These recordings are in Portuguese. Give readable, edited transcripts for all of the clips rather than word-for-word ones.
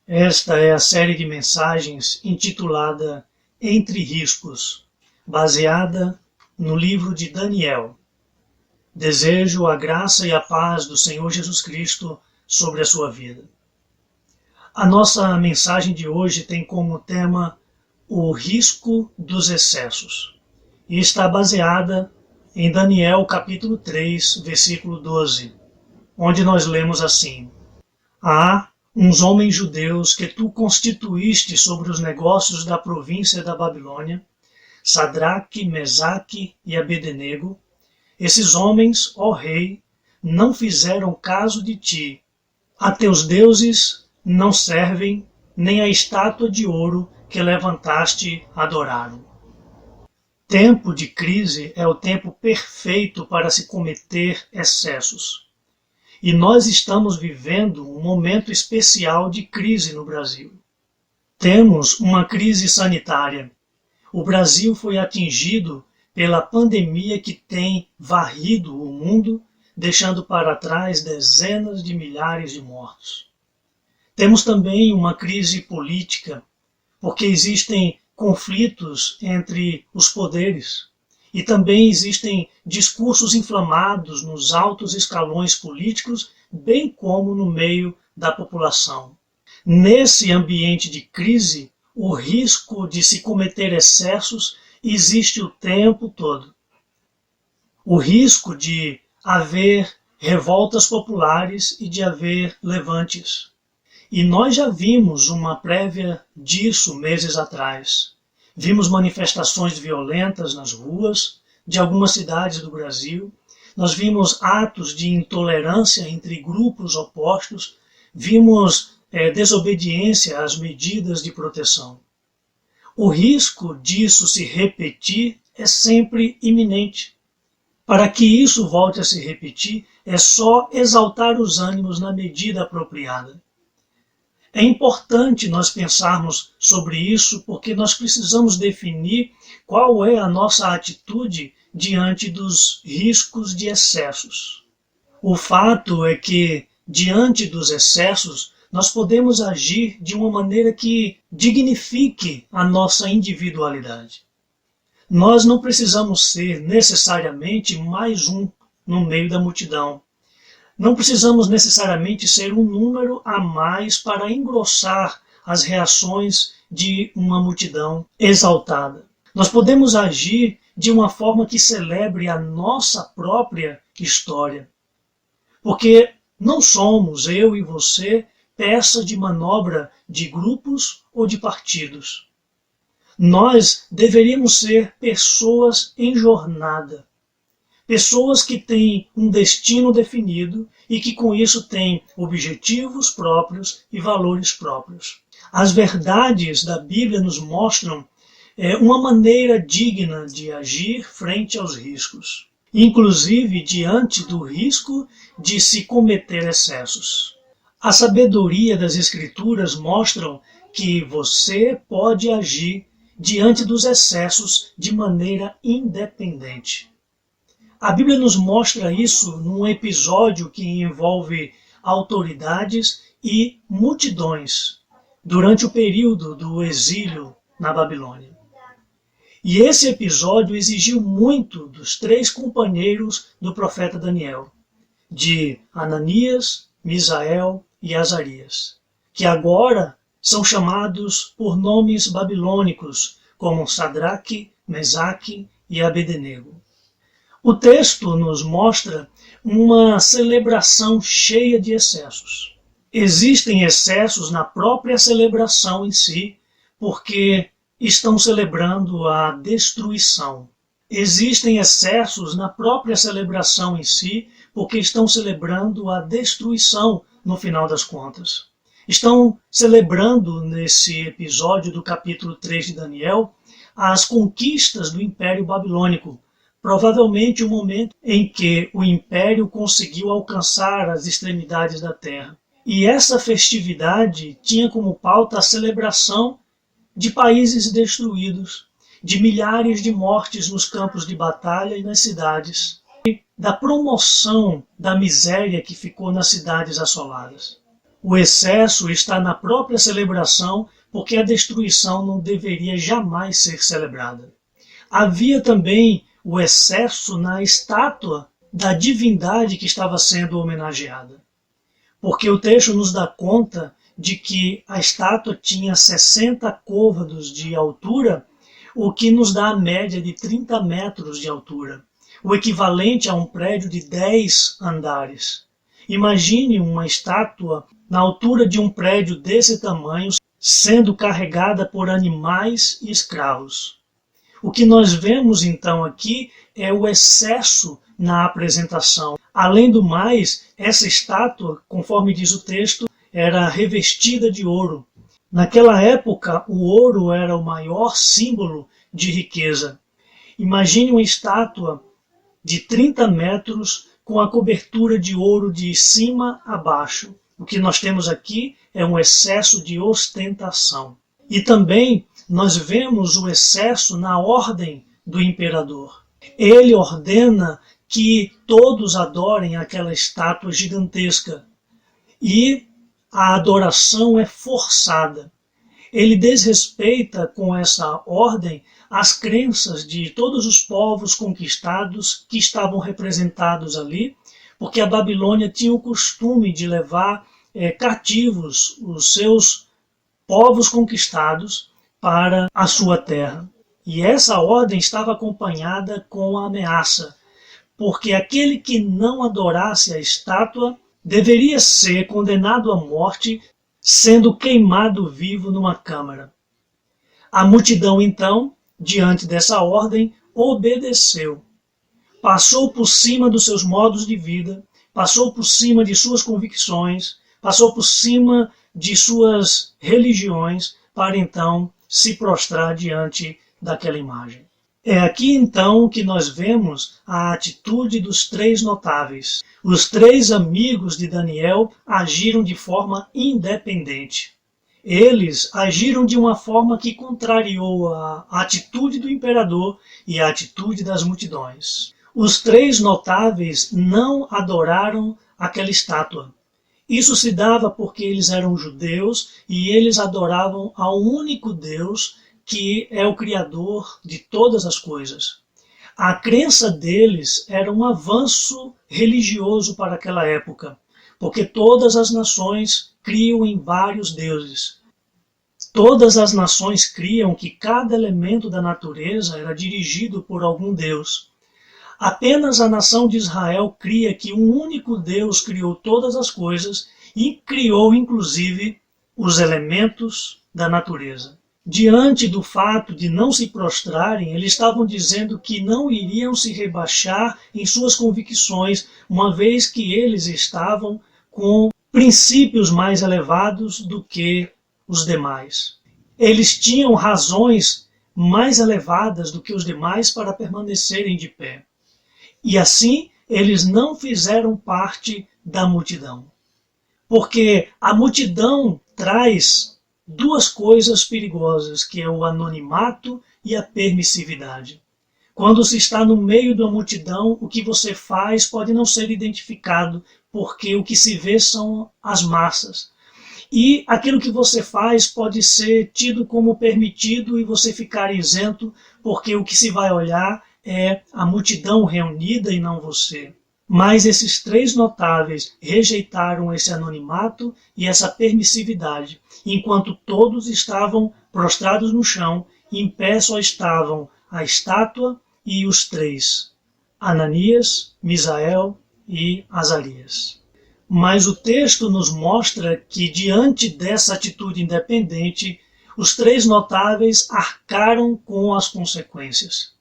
Esta é a série de mensagens intitulada Entre Riscos, baseada no livro de Daniel. Desejo a graça e a paz do Senhor Jesus Cristo sobre a sua vida. A nossa mensagem de hoje tem como tema o risco dos excessos e está baseada em Daniel capítulo 3, versículo 12, onde nós lemos assim: Há uns homens judeus que tu constituíste sobre os negócios da província da Babilônia, Sadraque, Mesaque e Abednego. Esses homens, ó rei, não fizeram caso de ti. A teus deuses não servem, nem a estátua de ouro que levantaste adoraram. Tempo de crise é o tempo perfeito para se cometer excessos. E nós estamos vivendo um momento especial de crise no Brasil. Temos uma crise sanitária. O Brasil foi atingido pela pandemia que tem varrido o mundo, deixando para trás dezenas de milhares de mortos. Temos também uma crise política, porque existem conflitos entre os poderes e também existem discursos inflamados nos altos escalões políticos, bem como no meio da população. Nesse ambiente de crise, o risco de se cometer excessos existe o tempo todo. O risco de haver revoltas populares e de haver levantes. E nós já vimos uma prévia disso meses atrás. Vimos manifestações violentas nas ruas de algumas cidades do Brasil. Nós vimos atos de intolerância entre grupos opostos. Vimos desobediência às medidas de proteção. O risco disso se repetir é sempre iminente. Para que isso volte a se repetir, é só exaltar os ânimos na medida apropriada. É importante nós pensarmos sobre isso porque nós precisamos definir qual é a nossa atitude diante dos riscos de excessos. O fato é que, diante dos excessos, nós podemos agir de uma maneira que dignifique a nossa individualidade. Nós não precisamos ser necessariamente mais um no meio da multidão. Não precisamos necessariamente ser um número a mais para engrossar as reações de uma multidão exaltada. Nós podemos agir de uma forma que celebre a nossa própria história. Porque não somos, eu e você, peça de manobra de grupos ou de partidos. Nós deveríamos ser pessoas em jornada. Pessoas que têm um destino definido e que com isso têm objetivos próprios e valores próprios. As verdades da Bíblia nos mostram uma maneira digna de agir frente aos riscos, inclusive diante do risco de se cometer excessos. A sabedoria das Escrituras mostra que você pode agir diante dos excessos de maneira independente. A Bíblia nos mostra isso num episódio que envolve autoridades e multidões durante o período do exílio na Babilônia. E esse episódio exigiu muito dos 3 companheiros do profeta Daniel, de Ananias, Misael e Azarias, que agora são chamados por nomes babilônicos, como Sadraque, Mesaque e Abednego. O texto nos mostra uma celebração cheia de excessos. Existem excessos na própria celebração em si, porque estão celebrando a destruição. Existem excessos na própria celebração em si, porque estão celebrando a destruição no final das contas. Estão celebrando nesse episódio do capítulo 3 de Daniel as conquistas do Império Babilônico, provavelmente o momento em que o Império conseguiu alcançar as extremidades da terra. E essa festividade tinha como pauta a celebração de países destruídos, de milhares de mortes nos campos de batalha e nas cidades, e da promoção da miséria que ficou nas cidades assoladas. O excesso está na própria celebração, porque a destruição não deveria jamais ser celebrada. Havia também o excesso na estátua da divindade que estava sendo homenageada. Porque o texto nos dá conta de que a estátua tinha 60 côvados de altura, o que nos dá a média de 30 metros de altura, o equivalente a um prédio de 10 andares. Imagine uma estátua na altura de um prédio desse tamanho sendo carregada por animais e escravos. O que nós vemos então aqui é o excesso na apresentação. Além do mais, essa estátua, conforme diz o texto, era revestida de ouro. Naquela época, o ouro era o maior símbolo de riqueza. Imagine uma estátua de 30 metros com a cobertura de ouro de cima a baixo. O que nós temos aqui é um excesso de ostentação. E também nós vemos o excesso na ordem do imperador. Ele ordena que todos adorem aquela estátua gigantesca. E a adoração é forçada. Ele desrespeita com essa ordem as crenças de todos os povos conquistados que estavam representados ali, porque a Babilônia tinha o costume de levar cativos os seus povos conquistados para a sua terra. E essa ordem estava acompanhada com a ameaça, porque aquele que não adorasse a estátua deveria ser condenado à morte, sendo queimado vivo numa câmara. A multidão, então, diante dessa ordem, obedeceu. Passou por cima dos seus modos de vida, passou por cima de suas convicções, passou por cima de suas religiões, para então se prostrar diante daquela imagem. É aqui então que nós vemos a atitude dos três notáveis. Os três amigos de Daniel agiram de forma independente. Eles agiram de uma forma que contrariou a atitude do imperador e a atitude das multidões. Os três notáveis não adoraram aquela estátua. Isso se dava porque eles eram judeus e eles adoravam ao único Deus que é o Criador de todas as coisas. A crença deles era um avanço religioso para aquela época, porque todas as nações criam em vários deuses. Todas as nações criam que cada elemento da natureza era dirigido por algum Deus. Apenas a nação de Israel cria que um único Deus criou todas as coisas e criou inclusive os elementos da natureza. Diante do fato de não se prostrarem, eles estavam dizendo que não iriam se rebaixar em suas convicções, uma vez que eles estavam com princípios mais elevados do que os demais. Eles tinham razões mais elevadas do que os demais para permanecerem de pé. E assim, eles não fizeram parte da multidão. Porque a multidão traz duas coisas perigosas, que é o anonimato e a permissividade. Quando se está no meio da multidão, o que você faz pode não ser identificado, porque o que se vê são as massas. E aquilo que você faz pode ser tido como permitido e você ficar isento, porque o que se vai olhar é a multidão reunida e não você. Mas esses três notáveis rejeitaram esse anonimato e essa permissividade, enquanto todos estavam prostrados no chão, em pé só estavam a estátua e os três, Ananias, Misael e Azarias. Mas o texto nos mostra que, diante dessa atitude independente, os três notáveis arcaram com as consequências.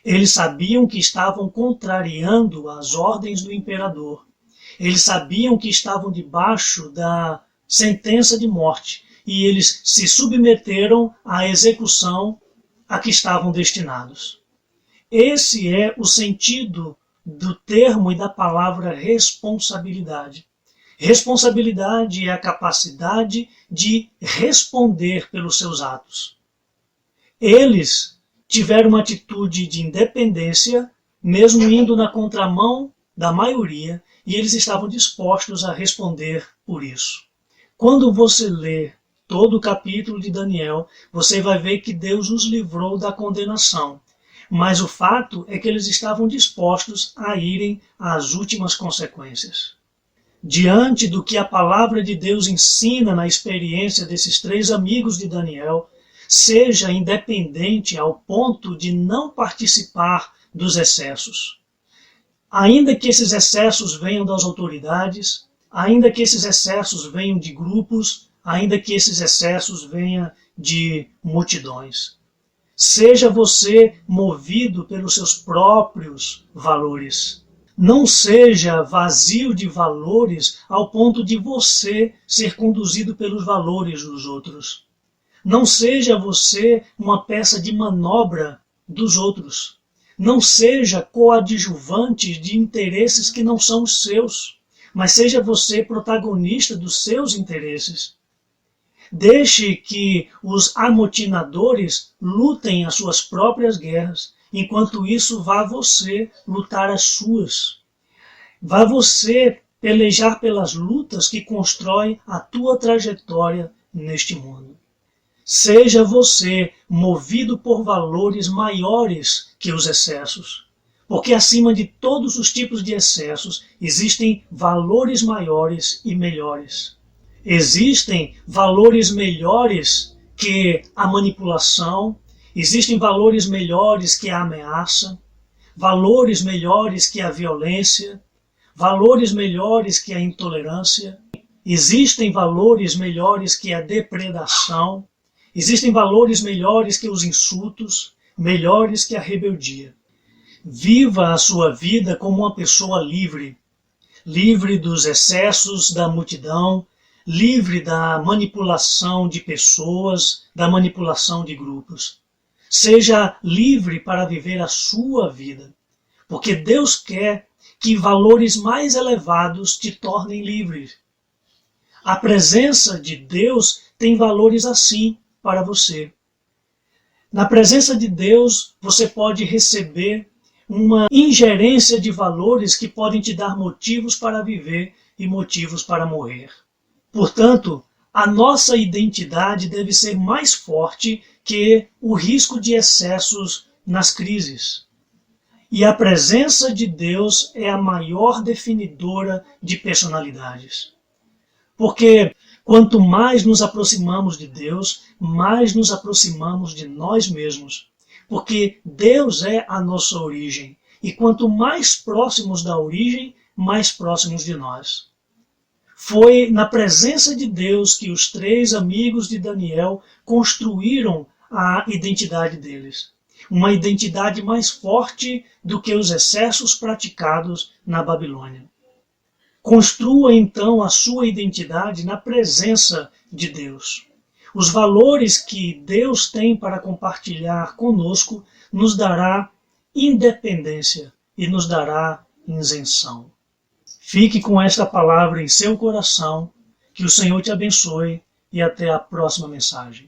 Eles sabiam que estavam contrariando as ordens do imperador. Eles sabiam que estavam debaixo da sentença de morte e eles se submeteram à execução a que estavam destinados. Esse é o sentido do termo e da palavra responsabilidade. Responsabilidade é a capacidade de responder pelos seus atos. Eles tiveram uma atitude de independência, mesmo indo na contramão da maioria, e eles estavam dispostos a responder por isso. Quando você lê todo o capítulo de Daniel, você vai ver que Deus os livrou da condenação. Mas o fato é que eles estavam dispostos a irem às últimas consequências. Diante do que a palavra de Deus ensina na experiência desses 3 amigos de Daniel, seja independente ao ponto de não participar dos excessos. Ainda que esses excessos venham das autoridades, ainda que esses excessos venham de grupos, ainda que esses excessos venham de multidões. Seja você movido pelos seus próprios valores. Não seja vazio de valores ao ponto de você ser conduzido pelos valores dos outros. Não seja você uma peça de manobra dos outros. Não seja coadjuvante de interesses que não são os seus, mas seja você protagonista dos seus interesses. Deixe que os amotinadores lutem as suas próprias guerras, enquanto isso vá você lutar as suas. Vá você pelejar pelas lutas que constroem a tua trajetória neste mundo. Seja você movido por valores maiores que os excessos, porque acima de todos os tipos de excessos existem valores maiores e melhores. Existem valores melhores que a manipulação, existem valores melhores que a ameaça, valores melhores que a violência, valores melhores que a intolerância, existem valores melhores que a depredação, existem valores melhores que os insultos, melhores que a rebeldia. Viva a sua vida como uma pessoa livre, livre dos excessos da multidão, livre da manipulação de pessoas, da manipulação de grupos. Seja livre para viver a sua vida, porque Deus quer que valores mais elevados te tornem livre. A presença de Deus tem valores assim para você. Na presença de Deus, você pode receber uma ingerência de valores que podem te dar motivos para viver e motivos para morrer. Portanto, a nossa identidade deve ser mais forte que o risco de excessos nas crises. E a presença de Deus é a maior definidora de personalidades. Porque quanto mais nos aproximamos de Deus, mais nos aproximamos de nós mesmos. Porque Deus é a nossa origem. E quanto mais próximos da origem, mais próximos de nós. Foi na presença de Deus que os 3 amigos de Daniel construíram a identidade deles. Uma identidade mais forte do que os excessos praticados na Babilônia. Construa então a sua identidade na presença de Deus. Os valores que Deus tem para compartilhar conosco nos dará independência e nos dará isenção. Fique com esta palavra em seu coração, que o Senhor te abençoe e até a próxima mensagem.